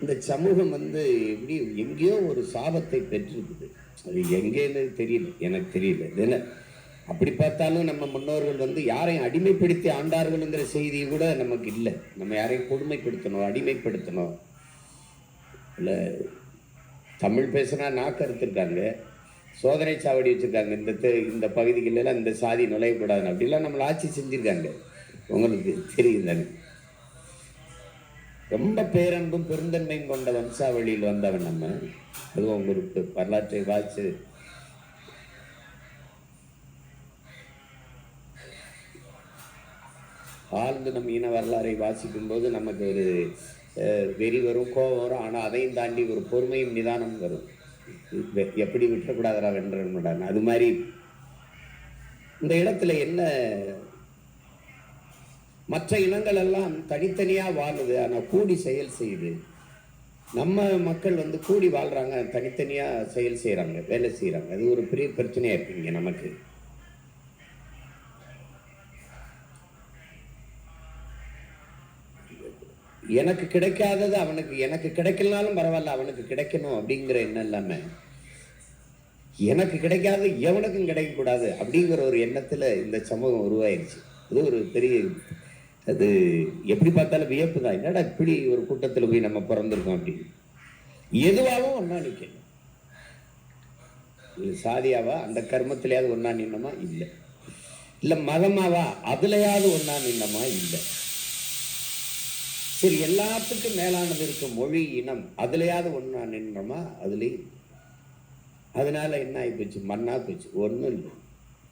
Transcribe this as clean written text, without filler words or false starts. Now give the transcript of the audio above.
இந்த சமூகம் எப்படி எங்கேயோ ஒரு சாபத்தை பெற்றிருக்குது. அது எங்கேன்னு தெரியல, எனக்கு தெரியல. என்ன அப்படி பார்த்தாலும் நம்ம முன்னோர்கள் யாரையும் அடிமைப்படுத்தி ஆண்டார்கள்ங்கிற செய்தி கூட நமக்கு இல்லை. நம்ம யாரையும் கொடுமைப்படுத்தணும், அடிமைப்படுத்தணும் இல்லை. தமிழ் பேசுனா நாக்கு அறுத்துருக்காங்க, சோதனை சாவடி வச்சுருக்காங்க, இந்த பகுதிகளெல்லாம் இந்த சாதி நுழையக்கூடாதுன்னு அப்படிலாம் நம்மளை ஆட்சி செஞ்சுருக்காங்க. உங்களுக்கு தெரியும் தானே. ரொம்ப பேரன்பும் பெருந்தன்மையும் கொண்ட வம்சாவளியில் வந்தவன் நம்ம. அதுவும் உங்களுக்கு வரலாற்றை வாய்ச்சு ஆழ்ந்து நம்ம இன வரலாறை வாசிக்கும் போது நமக்கு ஒரு வெறி வரும், கோபம் வரும். ஆனால் அதையும் தாண்டி ஒரு பொறுமையும் நிதானம் வரும். எப்படி விட்டுறக்கூடாதரா வென்றன். அது மாதிரி இந்த இடத்துல என்ன, மற்ற இனங்கள் எல்லாம் தனித்தனியா வாழுது, ஆனால் கூடி செயல் செய்யுது. நம்ம மக்கள் கூடி வாழ்றாங்க, தனித்தனியா செயல் செய்யறாங்க, வேலை செய்யறாங்க. அது ஒரு பெரிய பிரச்சனையா இருக்குங்க நமக்கு. எனக்கு கிடைக்காதது அவனுக்கு, எனக்கு கிடைக்கலனாலும் பரவாயில்ல அவனுக்கு கிடைக்கணும் அப்படிங்கிற எண்ணம் இல்லாம, எனக்கு கிடைக்காது எவனுக்கும் கிடைக்கக்கூடாது அப்படிங்கிற ஒரு எண்ணத்துல இந்த சமூகம் உருவாயிருச்சு. அது ஒரு பெரிய, அது எப்படி பார்த்தாலும் வியப்பு தான். என்னடா இப்படி ஒரு கூட்டத்தில் போய் நம்ம பிறந்திருக்கோம் அப்படின்னு. எதுவாகவும் ஒன்னா நிற்கணும். சாதியாவா அந்த கர்மத்திலேயாவது ஒன்னா நின்னமா இல்லை, இல்லை மதமாவா அதுலயாவது ஒன்னா நின்னமா இல்லை. சரி, எல்லாத்துக்கும் மேலானது இருக்கு மொழி இனம், அதுலயாவது ஒன்னா நின்றோமா அதுலேயும். அதனால என்ன ஆகி போச்சு, மண்ணா போச்சு, ஒன்றும் இல்லை.